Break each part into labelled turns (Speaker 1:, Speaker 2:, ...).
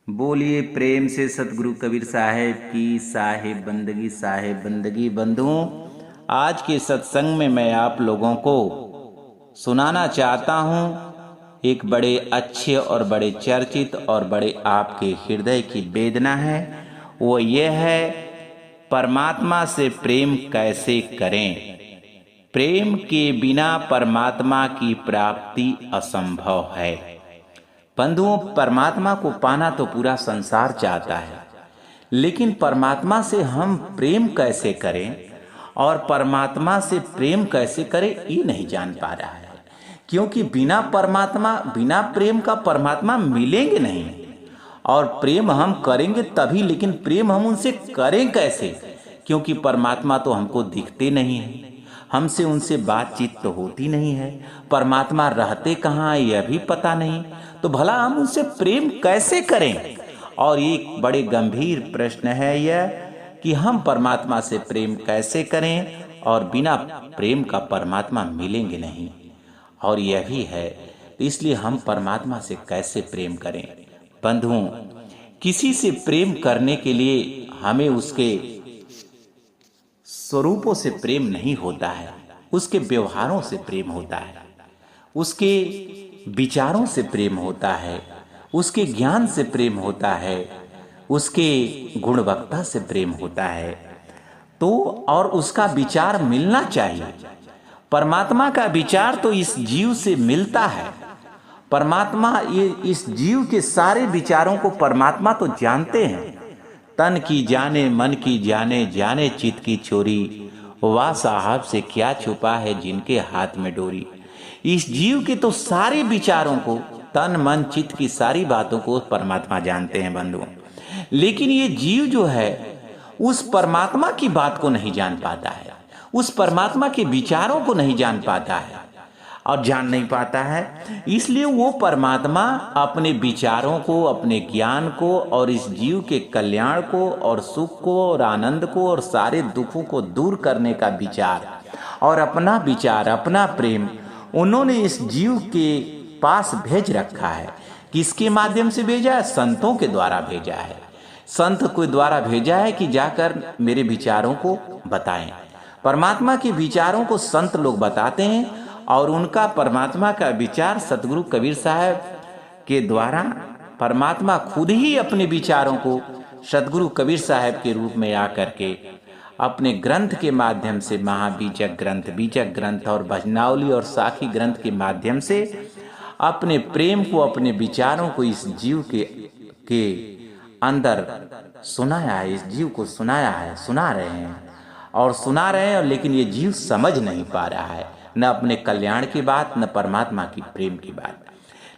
Speaker 1: बोलिए प्रेम से सतगुरु कबीर साहेब की साहेब बंदगी। बंधुओं, आज के सत्संग में मैं आप लोगों को सुनाना चाहता हूँ एक बड़े अच्छे और बड़े चर्चित और बड़े आपके हृदय की वेदना है। वो ये है, परमात्मा से प्रेम कैसे करें। प्रेम के बिना परमात्मा की प्राप्ति असंभव है। बंधुओं, परमात्मा को पाना तो पूरा संसार चाहता है, लेकिन परमात्मा से हम प्रेम कैसे करें और परमात्मा से प्रेम कैसे करें ये नहीं जान पा रहा है। क्योंकि बिना प्रेम का परमात्मा मिलेंगे नहीं। और प्रेम हम करेंगे तभी, लेकिन प्रेम हम उनसे करें कैसे? क्योंकि परमात्मा तो हमको दिखते नहीं है, हमसे उनसे बातचीत तो होती नहीं है, परमात्मा रहते कहाँ यह भी पता नहीं, तो भला हम उनसे प्रेम कैसे करें? और एक बड़े गंभीर प्रश्न है यह कि हम परमात्मा से प्रेम कैसे करें और बिना प्रेम का परमात्मा मिलेंगे नहीं। और यह भी है, तो इसलिए हम परमात्मा से कैसे प्रेम करें। बंधुओं, किसी से प्रेम करने के लिए हमें उसके स्वरूपों से प्रेम नहीं होता है, उसके व्यवहारों से प्रेम होता है, उसके विचारों से प्रेम होता है, उसके ज्ञान से प्रेम होता है, उसके गुणवत्ता से प्रेम होता है। तो और उसका विचार मिलना चाहिए। परमात्मा का विचार तो इस जीव से मिलता है। परमात्मा ये इस जीव के सारे विचारों को परमात्मा तो जानते हैं। तन की जाने मन की जाने, जाने चित की चोरी, वाह साहब से क्या छुपा है जिनके हाथ में डोरी। इस जीव के तो सारे विचारों को, तन मन चित्त की सारी बातों को परमात्मा जानते हैं बंधुओं। लेकिन ये जीव जो है उस परमात्मा की बात को नहीं जान पाता है, उस परमात्मा के विचारों को नहीं जान पाता है और जान नहीं पाता है। इसलिए वो परमात्मा अपने विचारों को, अपने ज्ञान को और इस जीव के कल्याण को और सुख को और आनंद को और सारे दुखों को दूर करने का विचार और अपना विचार, अपना प्रेम उन्होंने इस जीव के पास भेज रखा है। किसके माध्यम से भेजा है? संतों के द्वारा भेजा है। संत के द्वारा भेजा है कि जाकर मेरे विचारों को बताएं। परमात्मा के विचारों को संत लोग बताते हैं और उनका परमात्मा का विचार सतगुरु कबीर साहब के द्वारा परमात्मा खुद ही अपने विचारों को सतगुरु कबीर साहब के रूप में आकर के अपने ग्रंथ के माध्यम से, महाबीजक ग्रंथ और भजनावली और साखी ग्रंथ के माध्यम से अपने प्रेम को, अपने विचारों को इस जीव के अंदर सुनाया है। इस जीव को सुनाया है, सुना रहे हैं, लेकिन ये जीव समझ नहीं पा रहा है, न अपने कल्याण की बात, न परमात्मा की प्रेम की बात।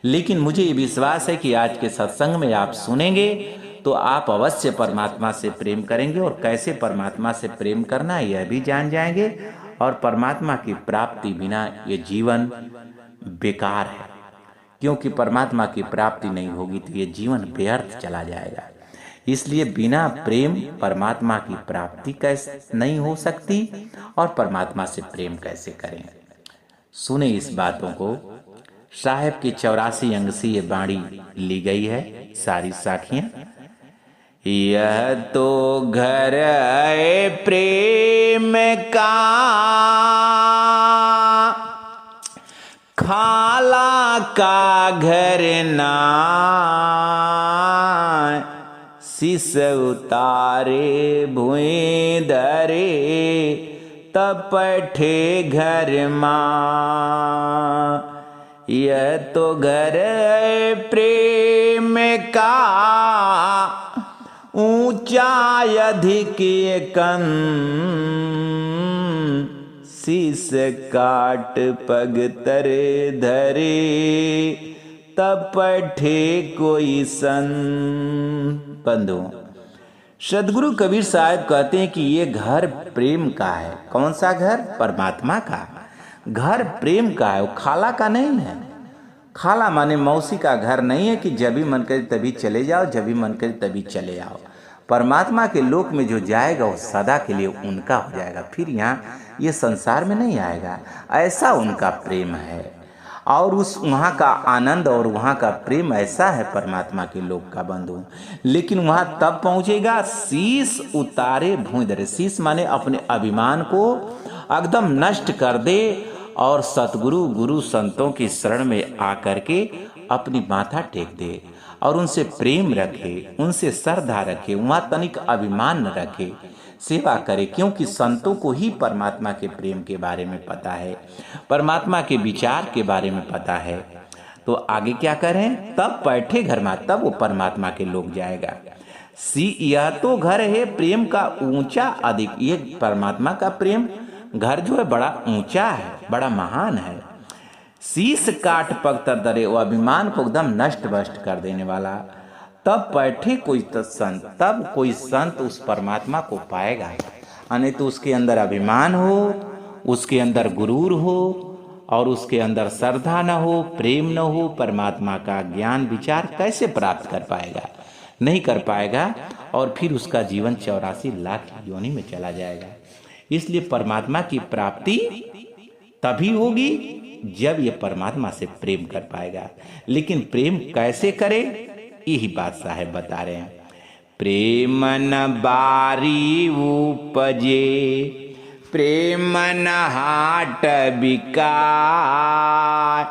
Speaker 1: लेकिन मुझे ये विश्वास है कि आज के सत्संग में आप सुनेंगे तो आप अवश्य परमात्मा से प्रेम करेंगे और कैसे परमात्मा से प्रेम करना है यह भी जान जाएंगे। और परमात्मा की प्राप्ति बिना ये जीवन बेकार है, क्योंकि परमात्मा की प्राप्ति नहीं होगी तो ये जीवन व्यर्थ चला जाएगा। इसलिए बिना प्रेम परमात्मा की प्राप्ति कैसे नहीं हो सकती और परमात्मा से प्रेम कैसे करें। सुने इस बातों को। साहेब की 84 अंग से ये बाणी ली गई है, सारी साखियां। यह तो घर है प्रेम का, खाला का घर ना, शीस उतारे भुएं धरे तपठे घर मां। यह तो घर है प्रेम का, ऊंचा अधिक कन, शीस काट पग तरे धरे तपठे कोई सन। बंधुओं, सदगुरु कबीर साहब कहते हैं कि ये घर प्रेम का है। कौन सा घर? परमात्मा का घर प्रेम का है, वो खाला का नहीं है। खाला माने मौसी का घर नहीं है कि जब भी मन करे तभी चले जाओ, जब भी मन करे तभी चले आओ। परमात्मा के लोक में जो जाएगा वो सदा के लिए उनका हो जाएगा, फिर यहाँ ये संसार में नहीं आएगा। ऐसा उनका प्रेम है। और उस वहाँ का आनंद और वहाँ का प्रेम ऐसा है परमात्मा के लोक का बंधु। लेकिन वहाँ तब पहुँचेगा शीश उतारे भूमि धरे। शीश माने अपने अभिमान को एकदम नष्ट कर दे और सतगुरु गुरु संतों की शरण में आकर के अपनी माथा टेक दे और उनसे प्रेम रखे, उनसे श्रद्धा रखे, वहाँ तनिक अभिमान न रखे, सेवा करे। क्योंकि संतों को ही परमात्मा के प्रेम के बारे में पता है, परमात्मा के विचार के बारे में पता है। तो आगे क्या करें? तब बैठे घर में, तब वो परमात्मा के लोग जाएगा। यह तो घर है प्रेम का ऊंचा अधिक। ये परमात्मा का प्रेम घर जो है बड़ा ऊंचा है, बड़ा महान है। शीश काट पग दरे, वो अभिमान को एकदम नष्ट भ्रष्ट कर देने वाला। तब बैठे कोई संत, तब कोई संत उस परमात्मा को पाएगा। नहीं तो उसके अंदर अभिमान हो, उसके अंदर गुरूर हो और उसके अंदर श्रद्धा न हो, प्रेम न हो, परमात्मा का ज्ञान विचार कैसे प्राप्त कर पाएगा? नहीं कर पाएगा और फिर उसका जीवन 84 लाख योनि में चला जाएगा। इसलिए परमात्मा की प्राप्ति तभी होगी जब ये परमात्मा से प्रेम कर पाएगा। लेकिन प्रेम कैसे करे, यही बात साहब बता रहे हैं। प्रेम न बारी उपजे, प्रेम न हाट बिकाय,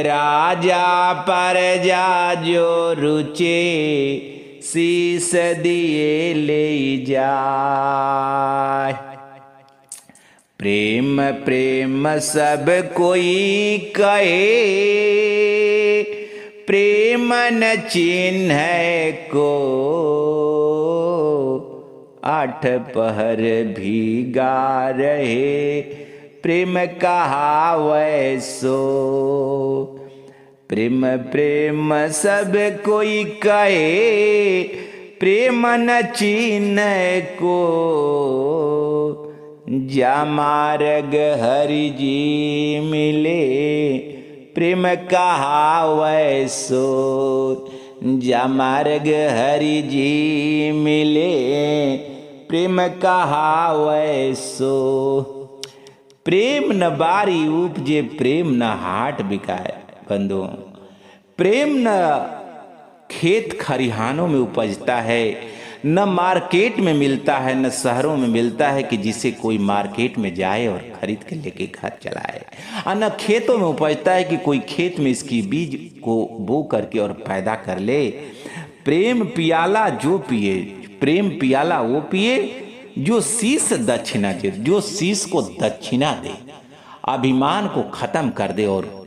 Speaker 1: राजा प्रजा जो रुचे, शीस दिए ले जाय। प्रेम प्रेम सब कोई कहे, प्रेम न चिन्ह को, आठ पहर भीगा रहे, प्रेम कहावै सो। प्रेम प्रेम सब कोई कहे, प्रेम न चिन्ह को, जा मार्ग हरि जी मिले, प्रेम कहावै सो। जा मार्ग हरि जी मिले, प्रेम कहावै सो। प्रेम न बारी उपजे, प्रेम न हाट बिकाए। बंधु, प्रेम न खेत खरिहानों में उपजता है, न मार्केट में मिलता है, न शहरों में मिलता है कि जिसे कोई मार्केट में जाए और खरीद के लेके घर चलाए। और न खेतों में उपजता है कि कोई खेत में इसकी बीज को बो करके और पैदा कर ले। प्रेम पियाला जो पिए, प्रेम पियाला वो पिए जो शीश दक्षिणा दे, जो शीश को दक्षिणा दे, अभिमान को खत्म कर दे और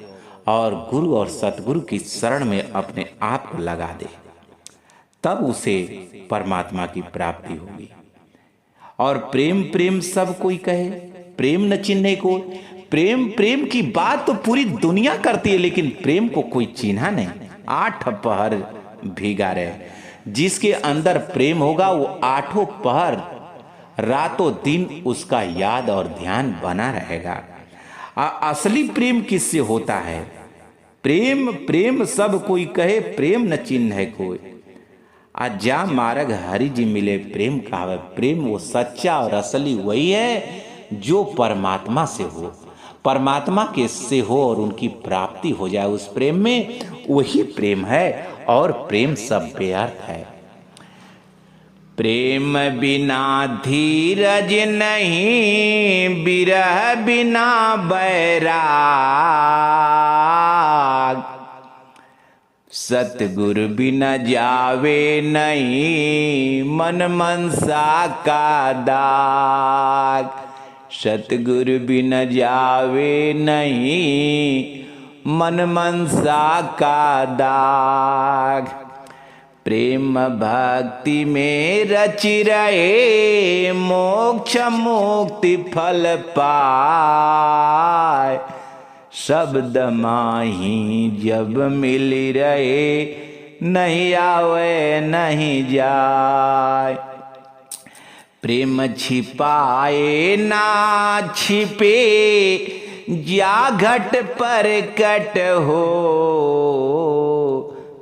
Speaker 1: गुरु और सतगुरु की शरण में अपने आप को लगा दे। तब उसे परमात्मा की प्राप्ति होगी। और प्रेम प्रेम सब कोई कहे, प्रेम न चिन्हे को। प्रेम प्रेम की बात तो पूरी दुनिया करती है, लेकिन प्रेम को कोई चिन्हा नहीं। आठ पहर भीगा रहे, जिसके अंदर प्रेम होगा वो आठों पहर रातों दिन उसका याद और ध्यान बना रहेगा। असली प्रेम किससे होता है? प्रेम प्रेम सब कोई कहे, प्रेम न चिन्ह कोई। जा मार्ग हरि जी मिले, प्रेम कहावै। प्रेम वो सच्चा और असली वही है जो परमात्मा से हो, परमात्मा के से हो और उनकी प्राप्ति हो जाए उस प्रेम में, वही प्रेम है। और प्रेम सब व्यर्थ है। प्रेम बिना धीरज नहीं, बिरह बिना बैराग, सतगुरु बिना जावे नहीं, मन मनसा का दाग। सतगुरु बिना जावे नहीं, मन मनसा का दाग। प्रेम भक्ति में रचि रहे, मोक्ष मुक्ति फल पाए। शब्द माही जब मिल रहे, नहीं आवे नहीं जाए। प्रेम छिपाए ना छिपे, जा घट पर कट हो।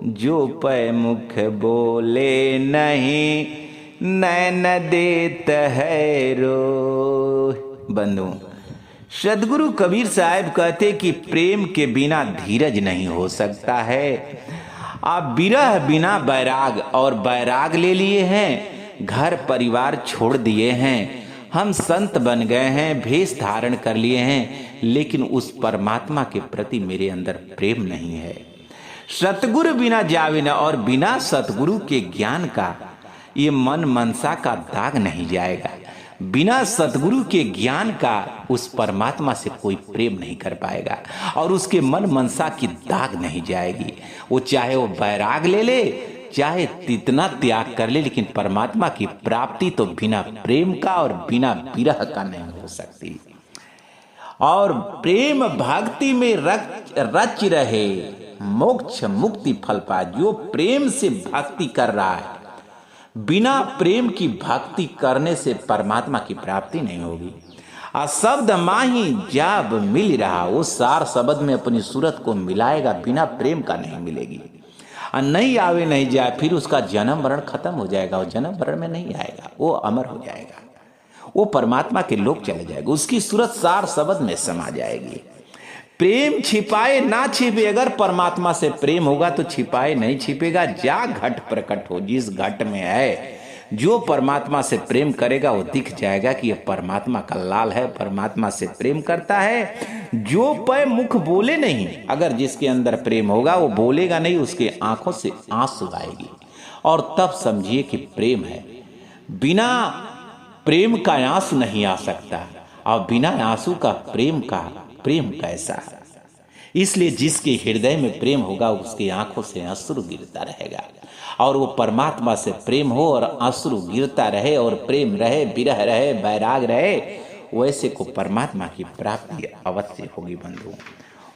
Speaker 1: जो पै मुख बोले नहीं, नैन देत है रो। बंधु, सदगुरु कबीर साहब कहते कि प्रेम के बिना धीरज नहीं हो सकता है। आप विरह बिना बैराग, और बैराग ले लिए हैं, घर परिवार छोड़ दिए हैं, हम संत बन गए हैं, भेष धारण कर लिए हैं, लेकिन उस परमात्मा के प्रति मेरे अंदर प्रेम नहीं है। सतगुरु बिना जावे न, और बिना सतगुरु के ज्ञान का ये मन मनसा का दाग नहीं जाएगा। बिना सतगुरु के ज्ञान का उस परमात्मा से कोई प्रेम नहीं कर पाएगा, और उसके मन मनसा की दाग नहीं जाएगी। वो चाहे वो बैराग ले ले, चाहे कितना त्याग कर ले, लेकिन परमात्मा की प्राप्ति तो बिना प्रेम का और बिना विरह का नहीं हो सकती। और प्रेम भक्ति में रच रहे, मोक्ष मुक्ति फल पाए। जो प्रेम से भक्ति कर रहा है, बिना प्रेम की भक्ति करने से परमात्मा की प्राप्ति नहीं होगी। शब्द माही जब मिल रहा, वो सार शब्द में अपनी सूरत को मिलाएगा, बिना प्रेम का नहीं मिलेगी। नहीं आवे नहीं जाए, फिर उसका जन्म मरण खत्म हो जाएगा, वो जन्म मरण में नहीं आएगा, वो अमर हो जाएगा, वो परमात्मा के लोक चले जाएगा, उसकी सूरत सार शब्द में समा जाएगी। प्रेम छिपाए ना छिपे, अगर परमात्मा से प्रेम होगा तो छिपाए नहीं छिपेगा। जा घट प्रकट हो, जिस घट में है, जो परमात्मा से प्रेम करेगा वो दिख जाएगा कि यह परमात्मा का लाल है, परमात्मा से प्रेम करता है। जो पै मुख बोले नहीं, अगर जिसके अंदर प्रेम होगा वो बोलेगा नहीं, उसके आंखों से आंसू आएगी, और तब समझिए कि प्रेम है। बिना प्रेम का आंसू नहीं आ सकता, और बिना आंसू का प्रेम कैसा है। इसलिए जिसके हृदय में प्रेम होगा उसकी आंखों से अश्रु गिरता रहेगा, और वो परमात्मा से प्रेम हो और अश्रु गिरता रहे, और प्रेम रहे, विरह रहे, बैराग रहे, वैसे को परमात्मा की प्राप्ति अवश्य होगी बंधु,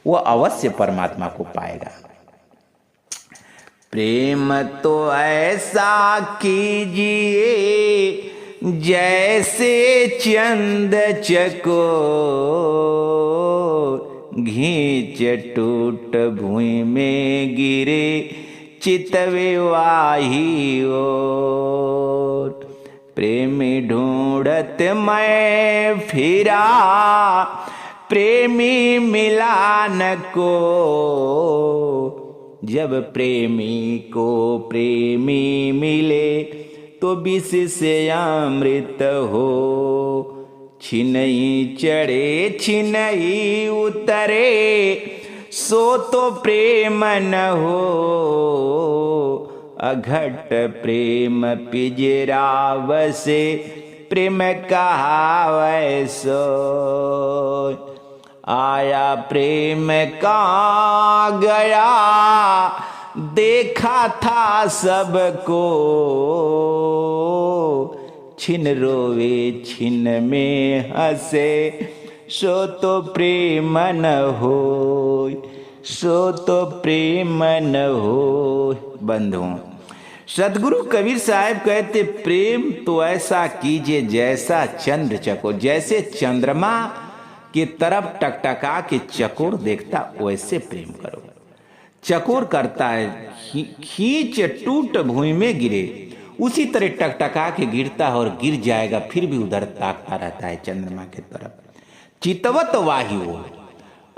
Speaker 1: वो अवश्य परमात्मा को पाएगा। प्रेम तो ऐसा कीजिए जैसे चंद चको, घींच टूट भुई में गिरे चितवे वाही ओर। प्रेमी ढूंढत मैं फिरा, प्रेमी मिला न को, जब प्रेमी को प्रेमी मिले तो विष से अमृत हो। छिनई चढ़े छिनई उतरे, सो तो प्रेम न हो। अघट प्रेम पिजरा बसे, प्रेम कहावै सो। आया प्रेम कहाँ गया, देखा था सबको। छिन रोवे छिन में हंसे, सो तो प्रेम न हो, सो तो प्रेम न हो। बंधु, सदगुरु कबीर साहब कहते प्रेम तो ऐसा कीजिए जैसा चंद्र चकोर, जैसे चंद्रमा की तरफ टकटका के चकोर देखता वैसे प्रेम करो। चकोर करता है, खींच टूट भूमि में गिरे, उसी तरह टकटका के गिरता है और गिर जाएगा, फिर भी उधर ताकता रहता है चंद्रमा की तरफ। चितवत वाही वो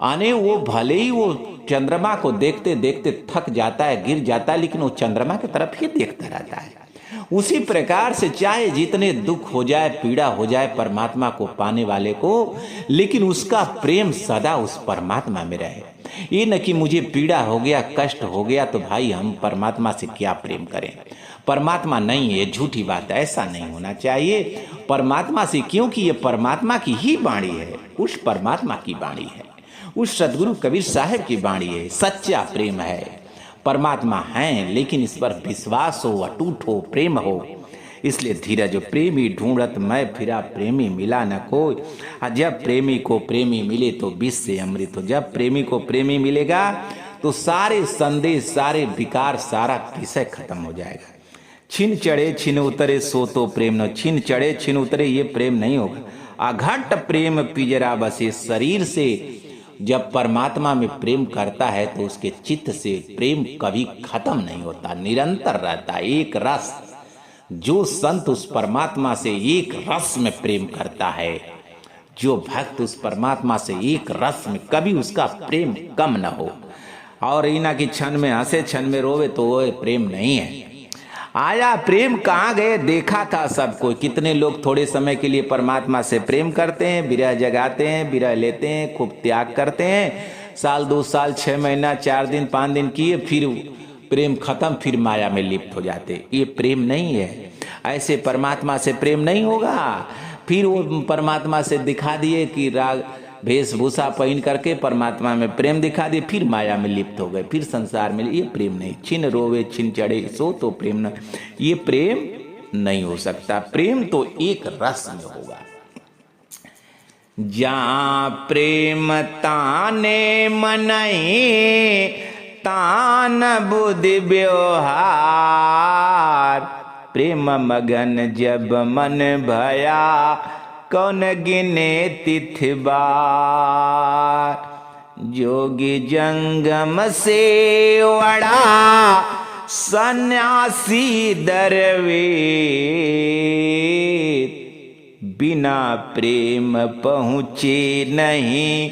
Speaker 1: आने, वो भले ही वो चंद्रमा को देखते देखते थक जाता है, गिर जाता है, लेकिन वो चंद्रमा की तरफ ही देखता रहता है। उसी प्रकार से चाहे जितने दुख हो जाए, पीड़ा हो जाए परमात्मा को पाने वाले को, लेकिन उसका प्रेम सदा उस परमात्मा में रहे। ये न कि मुझे पीड़ा हो गया, कष्ट हो गया तो भाई हम परमात्मा से क्या प्रेम करें, परमात्मा नहीं है, झूठी बात है, ऐसा नहीं होना चाहिए परमात्मा से, क्योंकि ये परमात्मा की ही वाणी है, उस परमात्मा की वाणी है, उस सदगुरु कबीर साहब की वाणी है। सच्चा प्रेम है, परमात्मा है, लेकिन इस पर विश्वास हो, अटूट हो, प्रेम हो। इसलिए धीरज, प्रेमी ढूंढत मैं फिरा, प्रेमी मिला न कोई। जब प्रेमी को प्रेमी मिले तो विष से अमृत हो। जब प्रेमी को प्रेमी मिलेगा तो सारे संदेश, सारे विकार, सारा विषय खत्म हो जाएगा। छिन चढ़े छिन उतरे, सो तो प्रेम न। छिन चढ़े छिन उतरे, ये प्रेम नहीं होगा। अघट प्रेम पिजरा बसे, शरीर से जब परमात्मा में प्रेम करता है तो उसके चित्त से प्रेम कभी खत्म नहीं होता, निरंतर रहता है, एक रस। जो संत उस परमात्मा से एक रस में प्रेम करता है जो भक्त उस परमात्मा से एक रस में, कभी उसका प्रेम कम न हो। और इना की क्षण में हंसे क्षण में रोवे तो वो प्रेम नहीं है। आया प्रेम कहाँ गए, देखा था सबको। कितने लोग थोड़े समय के लिए परमात्मा से प्रेम करते हैं, विरह जगाते हैं, विरह लेते हैं, खूब त्याग करते हैं, साल 2 साल 6 महीना 4 दिन 5 दिन किए, फिर प्रेम खत्म, फिर माया में लिप्त हो जाते। ये प्रेम नहीं है। ऐसे परमात्मा से प्रेम नहीं होगा। फिर वो परमात्मा से दिखा दिए कि राग वेशभूषा पहन करके परमात्मा में प्रेम दिखा दिए, फिर माया में लिप्त हो गए, फिर संसार में। ये प्रेम नहीं। छिन रोवे छिन चढ़े सो तो प्रेम न, ये प्रेम नहीं हो सकता। प्रेम तो एक रस में होगा। जहाँ प्रेम ताने मनई तान बुद्धि व्यवहार, प्रेम मगन जब मन भया कौन गिने तिथि बार। जोगी जंगम से वड़ा सन्यासी दरवेश, बिना प्रेम पहुँचे नहीं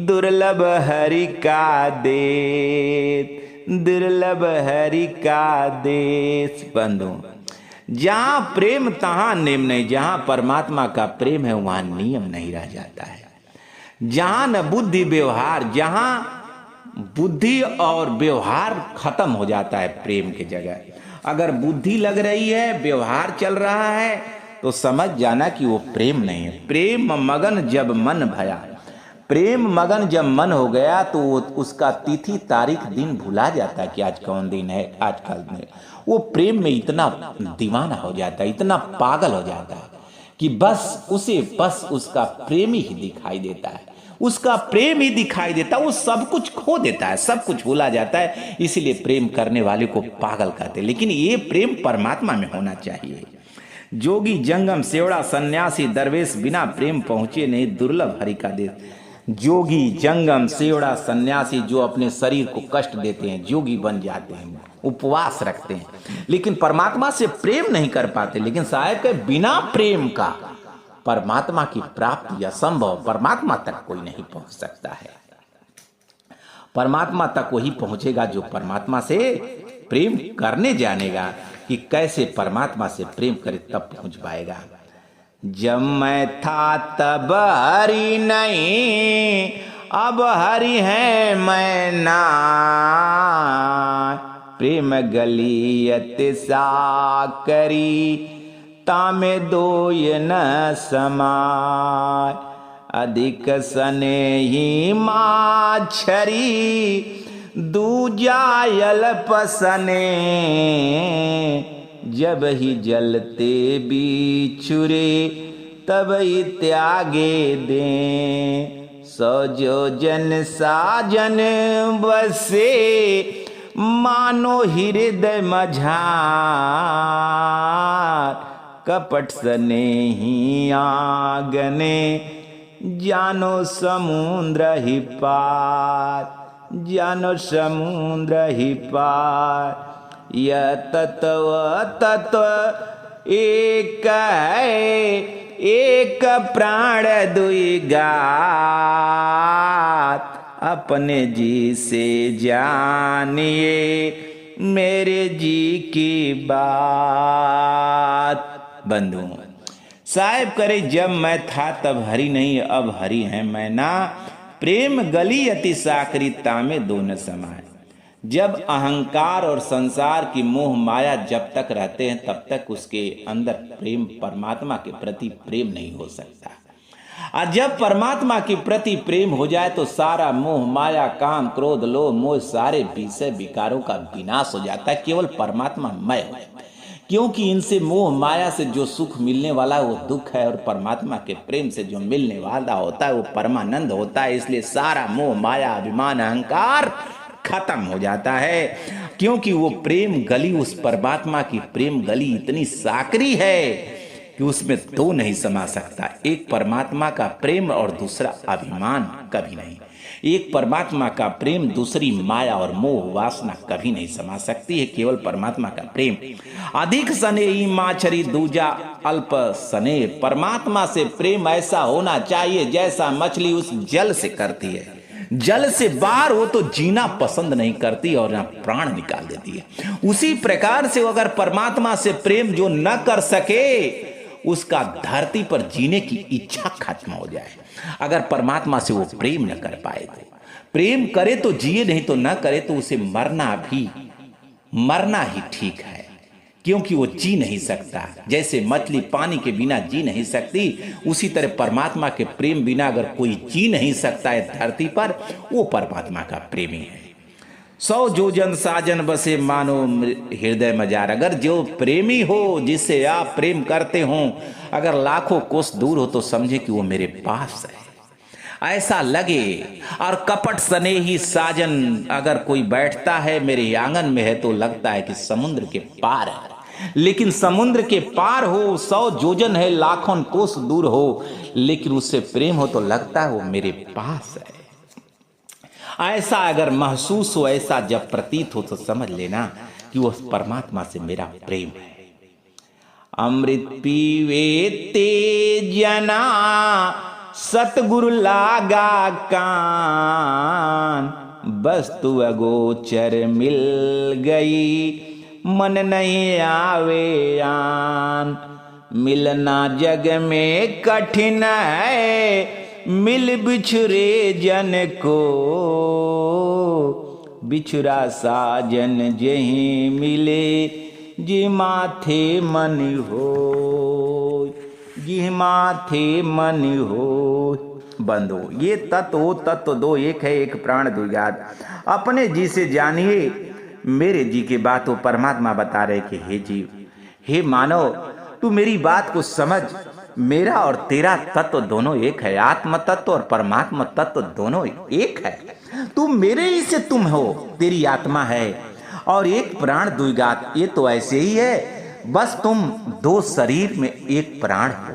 Speaker 1: दुर्लभ हरि का देश, दुर्लभ हरि का देश। बंधु, जहाँ प्रेम तहाँ नियम नहीं। जहाँ परमात्मा का प्रेम है वहाँ नियम नहीं रह जाता है। जहाँ न बुद्धि व्यवहार, जहाँ बुद्धि और व्यवहार खत्म हो जाता है प्रेम की जगह। अगर बुद्धि लग रही है, व्यवहार चल रहा है, तो समझ जाना कि वो प्रेम नहीं है। प्रेम मगन जब मन भया, प्रेम मगन जब मन हो गया तो वो उसका तिथि तारीख दिन भुला जाता है कि आज कौन दिन है, आज कल में। वो प्रेम में इतना दीवाना हो जाता है, इतना पागल हो जाता है कि बस उसका प्रेम ही दिखाई देता है, उसका प्रेम ही दिखाई देता है। वो सब कुछ खो देता है, सब कुछ भूला जाता है। इसीलिए प्रेम करने वाले को पागल कहते हैं। लेकिन ये प्रेम परमात्मा में होना चाहिए। जोगी जंगम सेवड़ा सन्यासी दरवेश, बिना प्रेम पहुंचे नहीं दुर्लभ हरि का देश। जोगी जंगम सेवड़ा सन्यासी जो अपने शरीर को कष्ट देते हैं, जोगी बन जाते हैं, उपवास रखते हैं, लेकिन परमात्मा से प्रेम नहीं कर पाते। लेकिन साहब के बिना प्रेम का परमात्मा की प्राप्ति असंभव। परमात्मा तक कोई नहीं पहुंच सकता है। परमात्मा तक वही पहुंचेगा जो परमात्मा से प्रेम करने जानेगा कि कैसे परमात्मा से प्रेम करे, तब पहुंच पाएगा। जब मैं था तब हरि नहीं, अब हरि है मैं ना। प्रेम गलियत साकरी तामे दोय न समाय। अधिक स्नेही माछरी दूजायल पसने। जब ही जलते बिछुरे तब ही त्यागे दें। सौ जो जन साजन बसे मानो हृदय मझार। कपट स्नेही आगने जानो समुद्र ही पार, जानो समुद्र ही पार। यह तत्व एक है, एक प्राण दुई गात। अपने जी से जानिए मेरे जी की बात। बंधु साहेब करे, जब मैं था तब हरि नहीं, अब हरि है मैं ना। प्रेम गली अति साकरीता में दोनों समाए। जब अहंकार और संसार की मोह माया जब तक रहते हैं तब तक उसके अंदर प्रेम, परमात्मा के प्रति प्रेम नहीं हो सकता। और जब परमात्मा के प्रति प्रेम हो जाए तो सारा मोह माया काम क्रोध लोभ मोह सारे विषय विकारों का विनाश हो जाता है। केवल परमात्मा मय हो जाता है, क्योंकि इनसे मोह माया से जो सुख मिलने वाला है वो दुख है, और परमात्मा के प्रेम से जो मिलने वाला होता है वो परमानंद होता है। इसलिए सारा मोह माया अभिमान अहंकार खत्म हो जाता है, क्योंकि वो प्रेम गली, उस परमात्मा की प्रेम गली इतनी साकरी है कि उसमें दो नहीं समा सकता। एक परमात्मा का प्रेम और दूसरा अभिमान कभी नहीं। एक परमात्मा का प्रेम दूसरी माया और मोह वासना कभी नहीं समा सकती है। केवल परमात्मा का प्रेम। अधिक स्नेही माछरी दूजा अल्प स्नेह। परमात्मा से प्रेम ऐसा होना चाहिए जैसा मछली उस जल से करती है। जल से बाहर हो तो जीना पसंद नहीं करती और ना प्राण निकाल देती है। उसी प्रकार से अगर परमात्मा से प्रेम जो न कर सके उसका धरती पर जीने की इच्छा खत्म हो जाए। अगर परमात्मा से वो प्रेम न कर पाए तो प्रेम करे तो जिए, नहीं तो न करे तो उसे मरना ही ठीक है, क्योंकि वो जी नहीं सकता। जैसे मछली पानी के बिना जी नहीं सकती, उसी तरह परमात्मा के प्रेम बिना अगर कोई जी नहीं सकता है धरती पर, वो परमात्मा का प्रेमी है। 100 जोजन साजन बसे मानो हृदय मजार। अगर जो प्रेमी हो, जिससे आप प्रेम करते हो, अगर लाखों कोस दूर हो तो समझे कि वो मेरे पास है, ऐसा लगे। और कपट स्नेही साजन, अगर कोई बैठता है मेरे आंगन में है तो लगता है कि समुद्र के पार है। लेकिन समुद्र के पार हो, 100 जोजन है, लाखों कोस दूर हो, लेकिन उससे प्रेम हो तो लगता है वो मेरे पास है। ऐसा अगर महसूस हो, ऐसा जब प्रतीत हो तो समझ लेना कि वो परमात्मा से मेरा प्रेम है। अमृत पीवे ते जना सतगुरु लागा कान। वस्तु अगोचर मिल गई मन नहीं आवे आन। मिलना जग में कठिन है मिल बिछुरे जन को। बिछुरा साजन जहीं मिले जी माथे मन हो। जी माथे मन हो। बंधो ये तत्व दो एक है, एक प्राण द्विघात। अपने जी से जानिए मेरे जी की बात। वो परमात्मा बता रहे कि हे जीव, हे मानव, तू मेरी बात को समझ। मेरा और तेरा तत्व दोनों एक है। आत्म तत्व और परमात्मा तत्व दोनों एक है। तू मेरे ही से तुम हो, तेरी आत्मा है, और एक प्राण द्विघात, ये तो ऐसे ही है। बस तुम 2 शरीर में एक प्राण हो।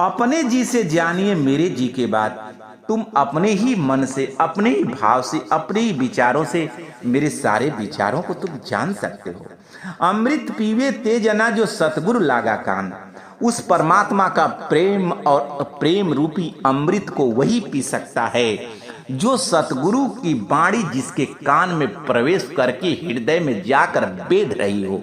Speaker 1: अपने जी से जानिए मेरे जी के बाद। तुम अपने ही मन से, अपने ही भाव से, अपने ही विचारों से मेरे सारे विचारों को तुम जान सकते हो। अमृत पीवे ते जना जो सतगुरु लागा कान। उस परमात्मा का प्रेम और प्रेम रूपी अमृत को वही पी सकता है जो सतगुरु की वाणी जिसके कान में प्रवेश करके हृदय में जाकर बेध रही हो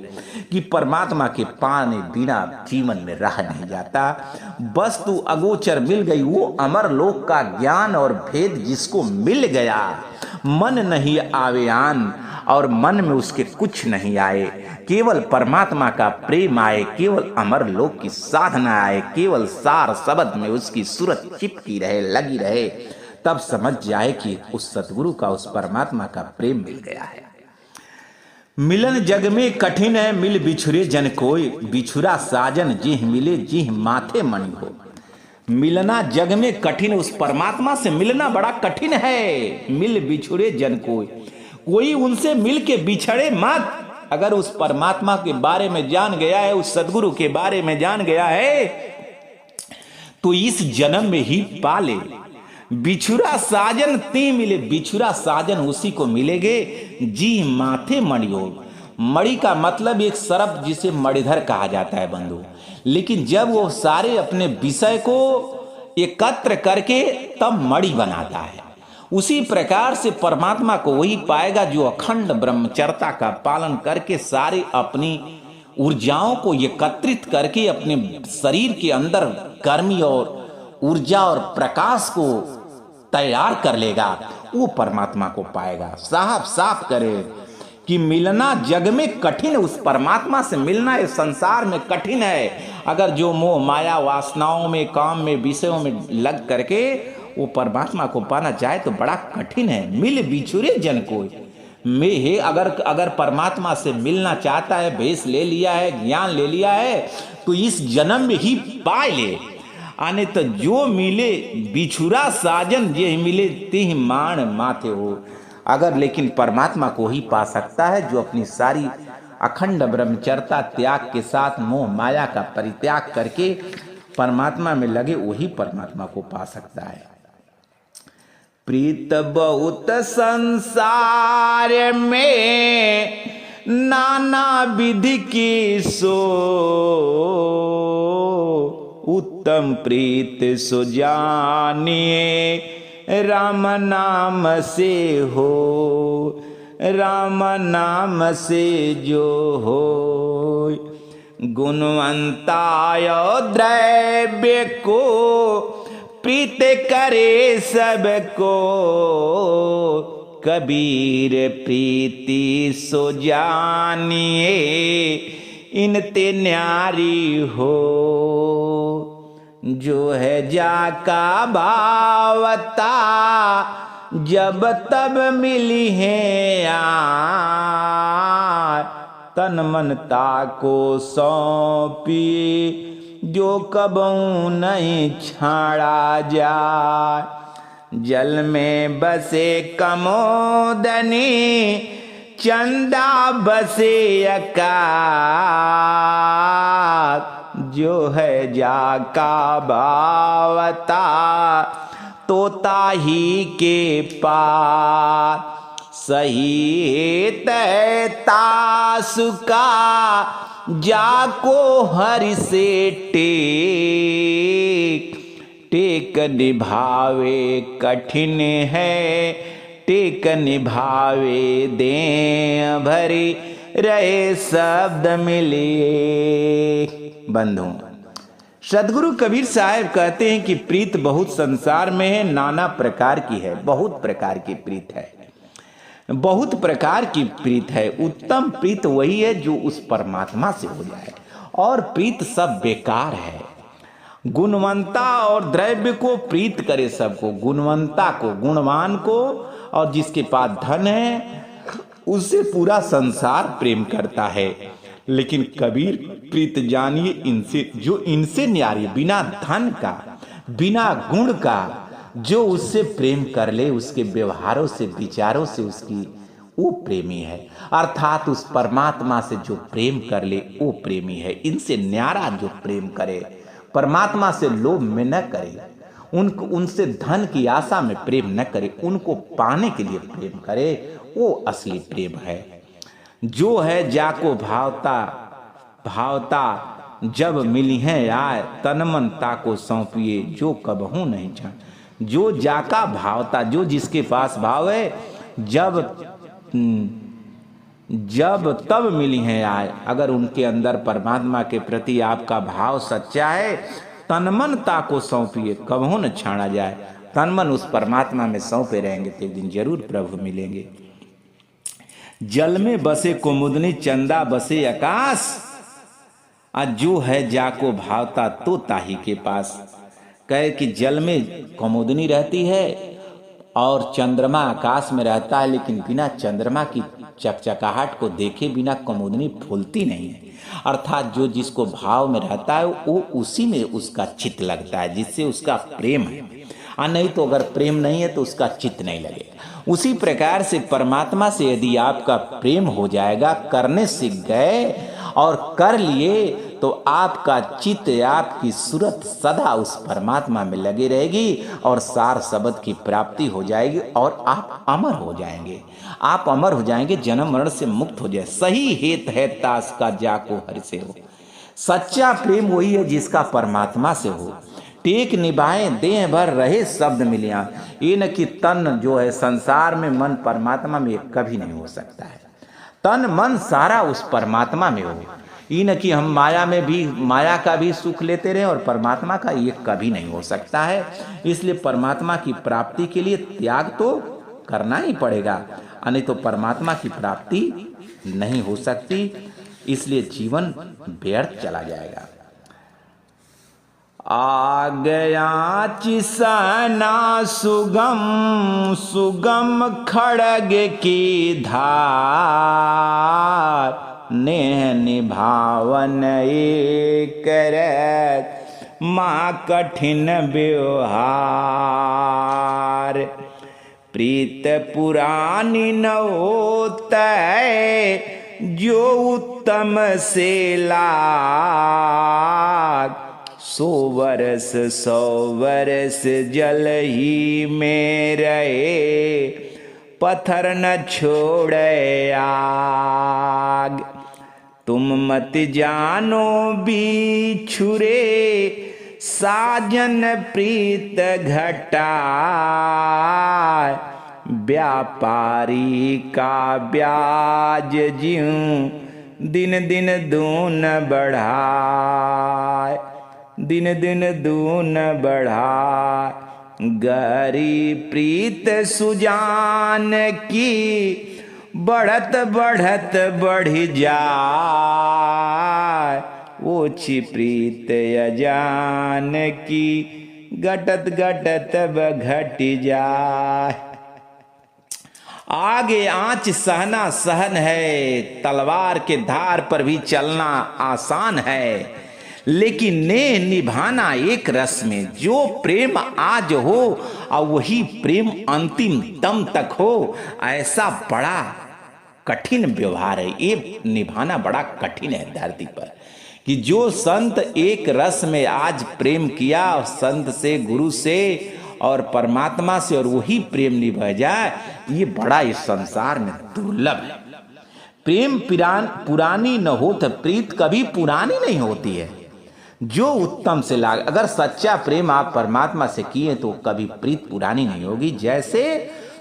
Speaker 1: कि परमात्मा के पाने बिना जीवन में रह नहीं जाता। वस्तु अगोचर मिल गई, वो अमर लोक का ज्ञान और भेद जिसको मिल गया। मन नहीं आवे आन, और मन में उसके कुछ नहीं आए। केवल परमात्मा का प्रेम आए, केवल अमर लोक की साधना आए, केवल सार शब्द में उसकी सूरत चिपकी रहे, लगी रहे, तब समझ जाए कि उस सतगुरु का, उस परमात्मा का प्रेम मिल गया है। मिलन जग में कठिन है मिल बिछुरे जन कोई। बिछुरा साजन जिह मिले जिह माथे मणि हो। मिलना जग में कठिन, उस परमात्मा से मिलना बड़ा कठिन है। मिल बिछुरे जन कोई उनसे मिल के बिछड़े मत। अगर उस परमात्मा के बारे में जान गया है, उस सदगुरु के बारे में जान गया है, तो इस जन्म में ही पाले। बिछुरा साजन ते मिले, बिछुरा साजन उसी को मिलेगे जी माथे मणियो। मणि का मतलब एक सरप जिसे मणिधर कहा जाता है बंधु। लेकिन जब वो सारे अपने विषय को एकत्र करके तब मणि बनाता है, उसी प्रकार से परमात्मा को वही पाएगा जो अखंड ब्रह्मचर्यता का पालन करके सारे अपनी ऊर्जाओं को एकत्रित करके अपने शरीर के अंदर गर्मी और ऊर्जा और प्रकाश को तैयार कर लेगा, वो परमात्मा को पाएगा। साफ साफ करे कि मिलना जग में कठिन, उस परमात्मा से मिलना इस संसार में कठिन है। अगर जो मोह माया वासनाओं में, काम में, विषयों में लग करके वो परमात्मा को पाना चाहे तो बड़ा कठिन है। मिल बिछुरे जन कोई में है। अगर परमात्मा से मिलना चाहता है, भेष ले लिया है, ज्ञान ले लिया है, तो इस जन्म में ही पाए ले। आने तो जो मिले बिछुरा साजन जे मिले तिह मान माथे हो। अगर लेकिन परमात्मा को ही पा सकता है जो अपनी सारी अखंड ब्रह्मचर्यता त्याग के साथ मोह माया का परित्याग करके परमात्मा में लगे, वही परमात्मा को पा सकता है। प्रीत बहुत संसार में नाना विधि की सो, उत्तम प्रीत सो जानिए राम नाम से हो, राम नाम से जो हो। गुणवंताय द्रव्य को प्रीत करे सबको, कबीर प्रीति सो जानिए इनते न्यारी हो। जो है जाका भावता जब तब मिली है यार, तन मनता को सौंपी जो कबहू नहीं छाड़ा जाए। जल में बसे कमोदनी चंदा बसे आकाश, जो है जाका भावता तोता ही के पास। सही तैता सुका जाको हरि से टेक निभावे कठिन है, टेक निभावे दे भरी रहे शब्द मिलिए। बंधु, सदगुरु कबीर साहब कहते हैं कि प्रीत बहुत संसार में है, नाना प्रकार की है, बहुत प्रकार की प्रीत है, बहुत प्रकार की प्रीत है। उत्तम प्रीत वही है जो उस परमात्मा से हो जाए, और प्रीत सब बेकार है। गुणवंता और द्रव्य को प्रीत करे सबको, गुणवंता को, गुणवान को, और जिसके पास धन है उससे पूरा संसार प्रेम करता है। लेकिन कबीर प्रीत जानिए इनसे, जो इनसे न्यारी, बिना धन का, बिना गुण का, जो उससे प्रेम कर ले, उसके व्यवहारों से, विचारों से उसकी, वो प्रेमी है। अर्थात उस परमात्मा से जो प्रेम कर ले वो प्रेमी है। इनसे न्यारा जो प्रेम करे, परमात्मा से लोभ में न करे, उनसे धन की आशा में प्रेम न करे, उनको पाने के लिए प्रेम करे, वो असली प्रेम है। जो है जाको भावता जब मिली है यार, तन मन ताको सौंपिए जो कबहू नहीं जान। जो जाका भावता, जो जिसके पास भाव है, जब तब मिली है आए। अगर उनके अंदर परमात्मा के प्रति आपका भाव सच्चा है, तनमनता को सौंपिए, कबहू न छाड़ा जाए। तन मन उस परमात्मा में सौंपे रहेंगे तो एक दिन जरूर प्रभु मिलेंगे। जल में बसे कुमुदनी चंदा बसे आकाश, आज जो है जाको भावता तो ताही के पास। कहे कि जल में कुमुदनी रहती है और चंद्रमा आकाश में रहता है, लेकिन बिना चंद्रमा की चकचकाहट को देखे बिना कुमुदनी फूलती नहीं है। अर्थात जो जिसको भाव में रहता है वो उसी में उसका चित्त लगता है, जिससे उसका प्रेम है। और नहीं तो अगर प्रेम नहीं है तो उसका चित्त नहीं लगेगा। उसी प्रकार से परमात्मा से यदि आपका प्रेम हो जाएगा, करने सीख गए और कर लिए, तो आपका चित्त, आपकी सूरत सदा उस परमात्मा में लगी रहेगी और सार शब्द की प्राप्ति हो जाएगी और आप अमर हो जाएंगे। आप अमर हो जाएंगे, जन्म मरण से मुक्त हो जाए। सही हेत है तास का जाको हरि से हो। सच्चा प्रेम वही है जिसका परमात्मा से हो। टेक निभाएं देह भर रहे शब्द मिलिया। ये न कि तन जो है संसार में, मन परमात्मा में कभी नहीं हो सकता है। तन मन सारा उस परमात्मा में हो। ये न कि हम माया में भी, माया का भी सुख लेते रहे और परमात्मा का, ये कभी नहीं हो सकता है। इसलिए परमात्मा की प्राप्ति के लिए त्याग तो करना ही पड़ेगा, नहीं तो परमात्मा की प्राप्ति नहीं हो सकती। इसलिए जीवन व्यर्थ चला जाएगा। आ गया चिसना सुगम सुगम खड़ग की धार, नेह निभावन एक करत माँ कठिन व्यवहार। प्रीत पुरानी न होतै जो उत्तम से लाग, 100 वर्ष 100 वर्ष जल ही में रहे, पत्थर न छोड़े आग। तुम मत जानो बिछुरे साजन प्रीत घटा, व्यापारी का ब्याज ज्यों दिन दिन दून बढ़ाए, दिन दिन दून बढ़ाए। गहरी प्रीत सुजान की बढ़त बढ़त बढ़ जाए, ओछी प्रीत अजान की घटत घटत घट जाए। आगे आंच सहना सहन है, तलवार के धार पर भी चलना आसान है, लेकिन ने निभाना एक रस में। जो प्रेम आज हो और वही प्रेम अंतिम दम तक हो, ऐसा बड़ा कठिन व्यवहार है। ये निभाना बड़ा कठिन है धरती पर, कि जो संत एक रस में आज प्रेम किया, संत से, गुरु से और परमात्मा से, और वही प्रेम निभा जाए, ये बड़ा इस संसार में दुर्लभ है। प्रेम पुरानी न हो तो प्रीत कभी पुरानी नहीं होती है। जो उत्तम से लाग, अगर सच्चा प्रेम आप परमात्मा से किए तो कभी प्रीत पुरानी नहीं होगी। जैसे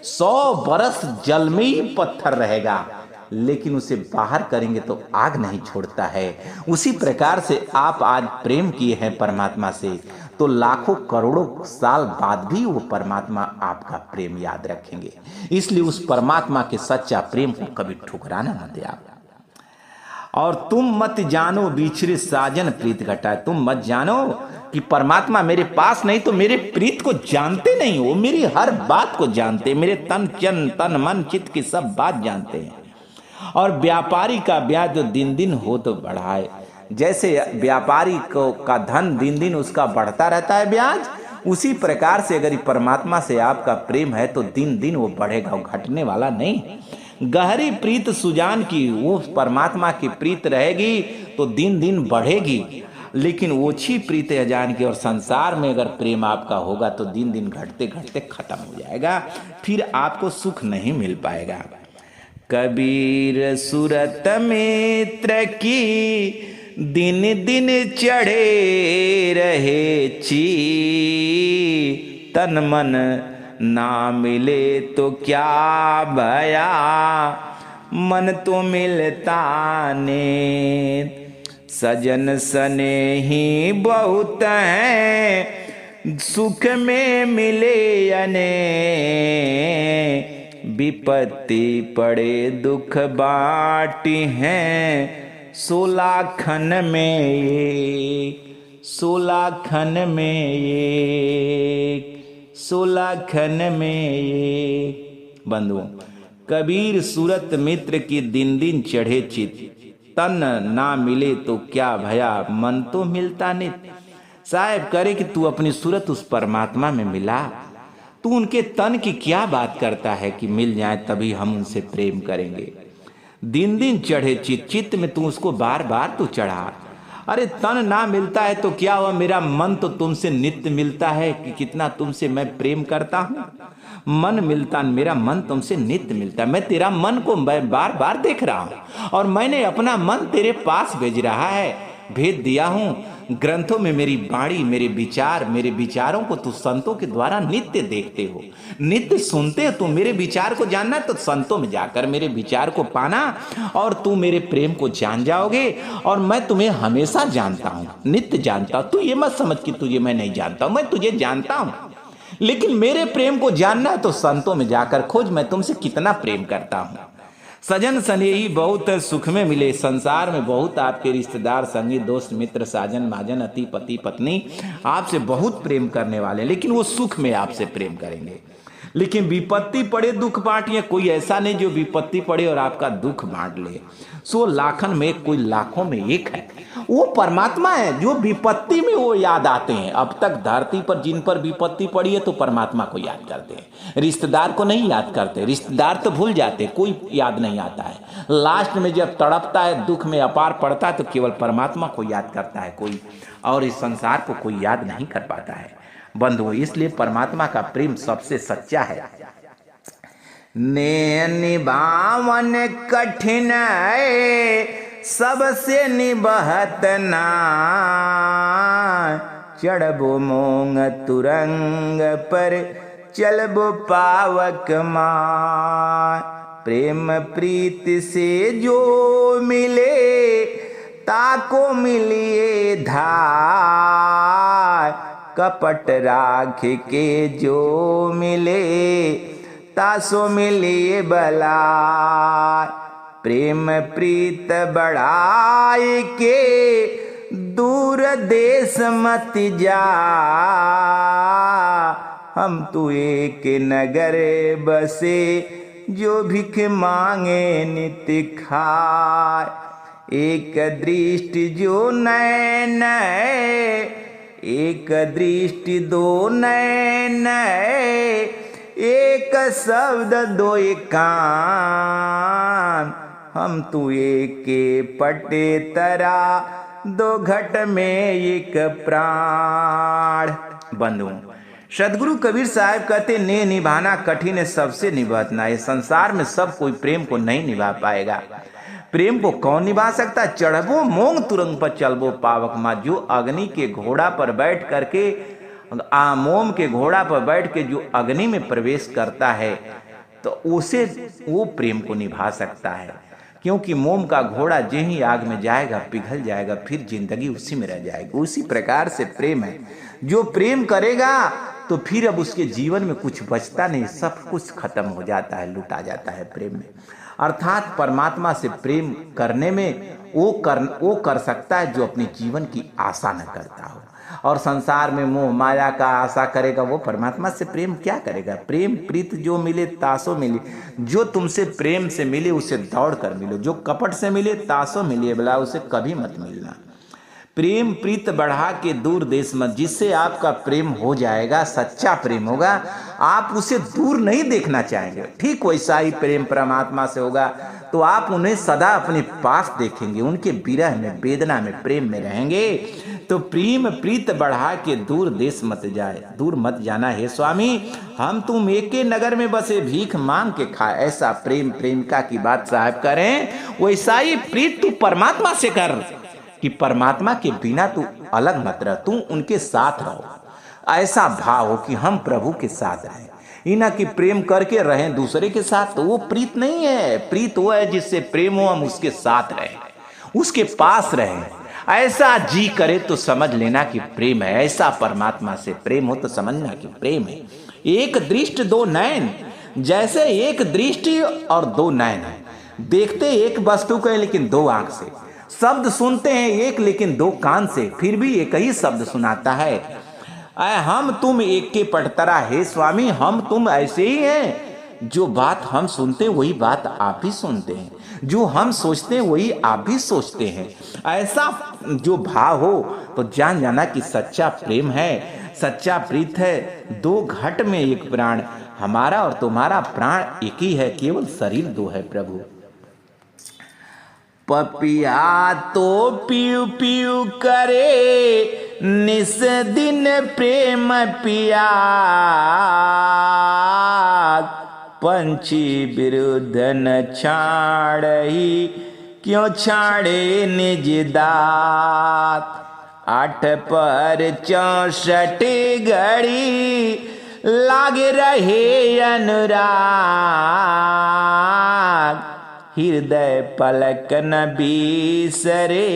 Speaker 1: 100 बरस जल में ही पत्थर रहेगा, लेकिन उसे बाहर करेंगे तो आग नहीं छोड़ता है। उसी प्रकार से आप आज प्रेम किए हैं परमात्मा से, तो लाखों करोड़ों साल बाद भी वो परमात्मा आपका प्रेम याद रखेंगे। इसलिए उस परमात्मा के सच्चा प्रेम को कभी ठुकराना न दे आप। और तुम मत जानो बिछड़े साजन प्रीत घटा, तुम मत जानो कि परमात्मा मेरे पास नहीं तो मेरे प्रीत को जानते नहीं हो, मेरी हर बात को जानते, मेरे तन मन चित्त की सब बात जानते हैं। और व्यापारी का ब्याज जो दिन दिन हो तो बढ़ाए, जैसे व्यापारी को का धन दिन दिन उसका बढ़ता रहता है ब्याज, उसी प्रकार से अगर परमात्मा से आपका प्रेम है तो दिन दिन वो बढ़ेगा, घटने वाला नहीं। गहरी प्रीत सुजान की, वो परमात्मा की प्रीत रहेगी तो दिन दिन बढ़ेगी, लेकिन ओछी प्रीत अजान की और संसार में अगर प्रेम आपका होगा तो दिन दिन घटते घटते खत्म हो जाएगा, फिर आपको सुख नहीं मिल पाएगा। कबीर सुरत मित्र की दिन दिन चढ़े रहे ची, तन मन ना मिले तो क्या भया, मन तो मिलता ने। सजन सने ही बहुत हैं, सुख में मिले अने, विपत्ति पड़े दुख बाटी हैं, 16 खन में एक, 16 खन में एक, 16 खन में एक। बंधुओं, कबीर सूरत मित्र की दिन दिन चढ़े चित, तन ना मिले तो क्या भया, मन तो मिलता नित। साहब करे कि तू अपनी सूरत उस परमात्मा में मिला, तू उनके तन की क्या बात करता है कि मिल जाए तभी हम उनसे प्रेम करेंगे। दिन दिन चढ़े चित, चित्त में तू उसको बार बार तू चढ़ा। अरे तन ना मिलता है तो क्या हुआ, मेरा मन तो तुमसे नित्य मिलता है कि कितना तुमसे मैं प्रेम करता हूँ। मन मिलता, मेरा मन तुमसे नित्य मिलता है, मैं तेरा मन को मैं बार बार देख रहा हूँ और मैंने अपना मन तेरे पास भेज रहा है, भेज दिया हूँ। ग्रंथों में मेरी वाणी, मेरे विचार, मेरे विचारों को तू संतों के द्वारा नित्य देखते हो, नित्य सुनते हो। तू मेरे विचार को जानना तो संतों में जाकर मेरे विचार को पाना और तू मेरे प्रेम को जान जाओगे। और मैं तुम्हें हमेशा जानता हूँ, नित्य जानता हूँ। तू ये मत समझ कि तुझे मैं नहीं जानता हूँ, मैं तुझे जानता हूँ, लेकिन मेरे प्रेम को जानना है तो संतों में जाकर खोज, मैं तुमसे कितना प्रेम करता हूँ। सजन सनेही बहुत सुख में मिले, संसार में बहुत आपके रिश्तेदार, संगी, दोस्त, मित्र, साजन, माजन, अति, पति, पत्नी आपसे बहुत प्रेम करने वाले, लेकिन वो सुख में आपसे प्रेम करेंगे। लेकिन विपत्ति पड़े दुख बांटिए, कोई ऐसा नहीं जो विपत्ति पड़े और आपका दुख बांट ले। 100 लाखन में कोई लाखों में एक है। वो परमात्मा है जो विपत्ति में वो याद आते हैं। अब तक धरती पर जिन पर विपत्ति पड़ी है तो परमात्मा को याद करते हैं, रिश्तेदार को नहीं याद करते। रिश्तेदार तो भूल जाते, कोई याद नहीं आता है। लास्ट में जब तड़पता है, दुख में अपार पड़ता है, तो केवल परमात्मा को याद करता है कोई, और इस संसार को कोई याद नहीं कर पाता है बंधुओं। इसलिए परमात्मा का प्रेम सबसे सच्चा है।
Speaker 2: ने निभावन कठिन है सबसे निबहत ना, चढ़बो मोंग तुरंग पर चलबो पावक माँ। प्रेम प्रीत से जो मिले ताको मिलिए धार, कपट राख के जो मिले तासो मिलिए बला। प्रेम प्रीत बढ़ाए के दूर देश मत जा, हम तू एक नगर बसे जो भिख मांगे नित्य खाए। एक दृष्टि जो नैन है, एक दृष्टि दो नैन है, एक शब्द दो कान, हम तू एक पटे तरा दो घट में एक प्राण।
Speaker 1: बंधु, सदगुरु कबीर साहब कहते ने निभाना कठिन है सबसे निभाना। है संसार में सब कोई प्रेम को नहीं निभा पाएगा। प्रेम को कौन निभा सकता? चढ़बो मोंग तुरंग पर चलबो पावक माँ। जो अग्नि के घोड़ा पर बैठ करके, मोम के घोड़ा पर बैठ के जो अग्नि में प्रवेश करता है तो उसे वो प्रेम को निभा सकता है। क्योंकि मोम का घोड़ा जे ही आग में जाएगा पिघल जाएगा, फिर जिंदगी उसी में रह जाएगी। उसी प्रकार से प्रेम है, जो प्रेम करेगा तो फिर अब उसके जीवन में कुछ बचता नहीं, सब कुछ खत्म हो जाता है, लुटा जाता है प्रेम में। अर्थात परमात्मा से प्रेम करने में वो कर सकता है जो अपने जीवन की आशा न करता हो। और संसार में मोह माया का आशा करेगा वो परमात्मा से प्रेम क्या करेगा? प्रेम प्रीत जो मिले तासो मिले। जो तुमसे प्रेम से मिले उसे दौड़ कर मिलो, जो कपट से मिले तासो मिले, बोला उसे कभी मत मिलना। प्रेम प्रीत बढ़ा के दूर देश मत। जिससे आपका प्रेम हो जाएगा, सच्चा प्रेम होगा, आप उसे दूर नहीं देखना चाहेंगे। ठीक वैसा ही प्रेम परमात्मा से होगा तो आप उन्हें सदा अपने पास देखेंगे, उनके विरह में वेदना में प्रेम में रहेंगे। तो प्रेम प्रीत बढ़ा के दूर देश मत जाए, दूर मत जाना हे स्वामी, हम तुम एक नगर में बसे भीख मांग के खाए। ऐसा प्रेम प्रेमिका की बात साहब करें, वैसा ही प्रीत तू परमात्मा से कर कि परमात्मा के बिना तू अलग मत रह, तू उनके साथ रहो। ऐसा भाव हो कि हम प्रभु के साथ रहें, इना कि प्रेम करके रहें दूसरे के साथ, तो वो प्रीत नहीं है। प्रीत वो है जिससे प्रेम हो, हम उसके साथ रहें, उसके पास रहें। ऐसा जी करे तो समझ लेना कि प्रेम है। ऐसा परमात्मा से प्रेम हो तो समझना कि प्रेम है। एक दृष्टि दो नयन, जैसे एक दृष्टि और दो नयन है, देखते एक वस्तु को लेकिन दो आंख से, शब्द सुनते हैं एक लेकिन दो कान से, फिर भी एक ही शब्द सुनाता है। हम तुम एक के पटतरा हे स्वामी, हम तुम ऐसे ही हैं। जो बात हम सुनते वही बात आप भी सुनते हैं, जो हम सोचते हैं वही आप भी सोचते हैं। ऐसा जो भाव हो तो जान जाना कि सच्चा प्रेम है, सच्चा प्रीत है। दो घट में एक प्राण, हमारा और तुम्हारा प्राण एक ही है, केवल शरीर दो है प्रभु।
Speaker 2: पपिया तो पीऊ पीऊ करे निस दिन प्रेम पिया, पंछी विरुद्ध न छाड़ही क्यों छाड़े निज दात। 8 पर 64 घड़ी लाग रहे अनुराग, हृदय पलक न बिसरे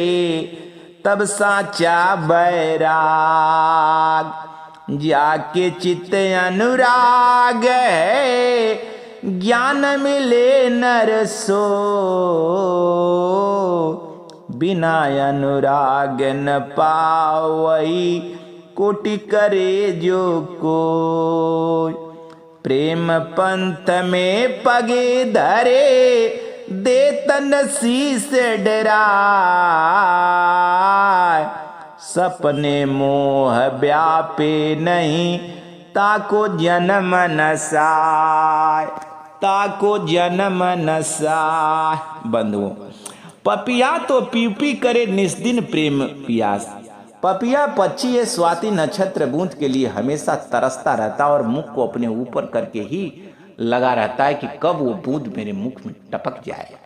Speaker 2: तब साचा बैराग। जाके चित्त अनुराग है ज्ञान मिले नर सो, बिना अनुराग न पावई कोटि करे जो कोई। प्रेम पंथ में पगे धरे दे तन शीस डरा, सपने मोह व्यापे नहीं, ताको जन्म न साय, ताको जन्म न साय। बंधुओं, पपिया तो पी पी करे निस्दिन प्रेम पियास। पपिया पक्षी ये स्वाति नक्षत्र बूंद के लिए हमेशा तरसता रहता है और मुख को अपने ऊपर करके ही लगा रहता है कि कब वो बूंद मेरे मुख में टपक जाए।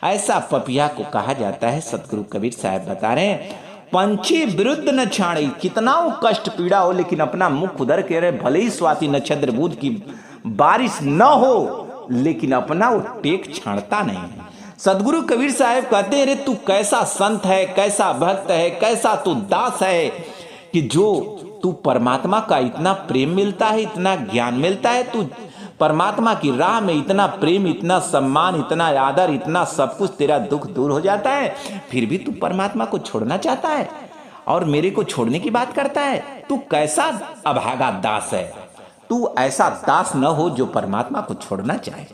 Speaker 2: ऐसा पपिया को कहा जाता है। सतगुरु कबीर साहब बता रहे हैं, पंछी विरुद्ध न छाड़ी, कितना वो कष्ट पीड़ा हो लेकिन अपना मुख उधर के रहे, भले ही स्वाति नक्षत्र बूंद की बारिश न हो लेकिन अपना वो टेक छाड़ता नहीं है। सदगुरु कबीर साहब कहते हैं, रे तू कैसा संत है, कैसा भक्त है, कैसा तू दास है कि जो तू परमात्मा का इतना प्रेम मिलता है, इतना ज्ञान मिलता है, तू परमात्मा की राह में इतना प्रेम, इतना सम्मान, इतना आदर, इतना सब कुछ, तेरा दुख दूर हो जाता है, फिर भी तू परमात्मा को छोड़ना चाहता है और मेरे को छोड़ने की बात करता है। तू कैसा अभागा दास है। तू ऐसा दास न हो जो परमात्मा को छोड़ना चाहे।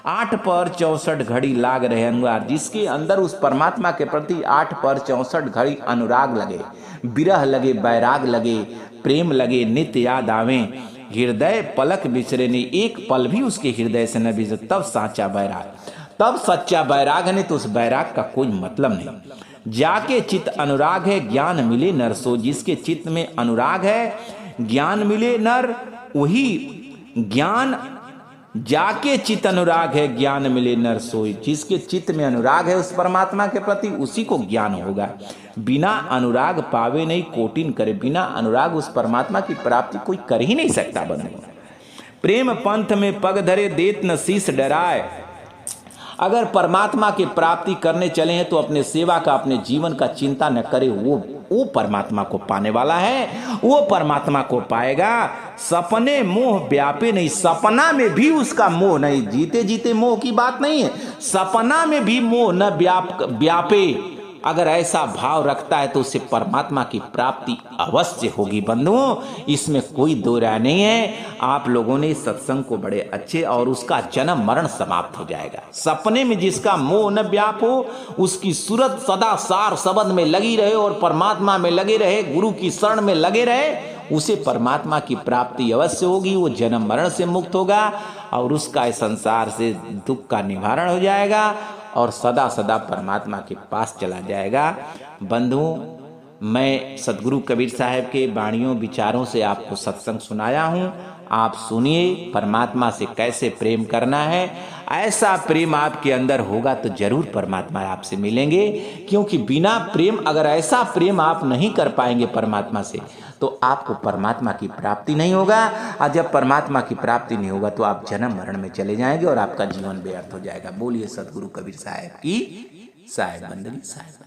Speaker 2: 8 पहर 64 घड़ी लाग रहे अनुराग, जिसके अंदर उस परमात्मा के प्रति 8 पहर 64 घड़ी अनुराग लगे, विरह लगे, बैराग लगे, प्रेम लगे, नित्य याद आवे, हृदय पलक बिसरे नहीं, एक पल भी उसके हृदय से न बिसरे, तब साचा बैराग, तब सच्चा बैराग है। नहीं तो उस बैराग का कोई मतलब नहीं। जाके चित्त अनुराग है, ज्ञान मिले नर सो। जिसके चित्त में अनुराग है, ज्ञान मिले नर, वही ज्ञान, जाके चित्त अनुराग है, ज्ञान मिले नर सोई। जिसके चित्त में अनुराग है उस परमात्मा के प्रति, उसी को ज्ञान होगा। बिना अनुराग पावे नहीं कोटिन करे। बिना अनुराग उस परमात्मा की प्राप्ति कोई कर ही नहीं सकता। बंधु, प्रेम पंथ में पग धरे, देत न शीस डराए। अगर परमात्मा की प्राप्ति करने चले हैं तो अपने सेवा का, अपने जीवन का चिंता न करे। वो परमात्मा को पाने वाला है, वो परमात्मा को पाएगा। सपने मोह व्यापे नहीं, सपना में भी उसका मोह नहीं। जीते जीते मोह की बात नहीं है, सपना में भी मोह न व्यापे। अगर ऐसा भाव रखता है तो उसे परमात्मा की प्राप्ति अवश्य होगी। बंधुओं, इसमें कोई दो राय नहीं है। आप लोगों ने सत्संग को बड़े अच्छे, और उसका जन्म मरण समाप्त हो जाएगा। सपने में जिसका मोह न व्याप हो, उसकी सूरत सदा सार शब्द में लगी रहे और परमात्मा में लगे रहे, गुरु की शरण में लगे रहे, उसे परमात्मा की प्राप्ति अवश्य होगी। वो जन्म मरण से मुक्त होगा और उसका इस संसार से दुख का निवारण हो जाएगा और सदा सदा परमात्मा के पास चला जाएगा। बंधुओं, मैं सतगुरु कबीर साहब के वाणियों विचारों से आपको सत्संग सुनाया हूँ। आप सुनिए परमात्मा से कैसे प्रेम करना है। ऐसा प्रेम आपके अंदर होगा तो जरूर परमात्मा आपसे मिलेंगे, क्योंकि बिना प्रेम, अगर ऐसा प्रेम आप नहीं कर पाएंगे परमात्मा से, तो आपको परमात्मा की प्राप्ति नहीं होगा। और जब परमात्मा की प्राप्ति नहीं होगा तो आप जन्म मरण में चले जाएंगे और आपका जीवन व्यर्थ हो जाएगा। बोलिए सतगुरु कबीर साहब की साहेब बंदगी साहेब।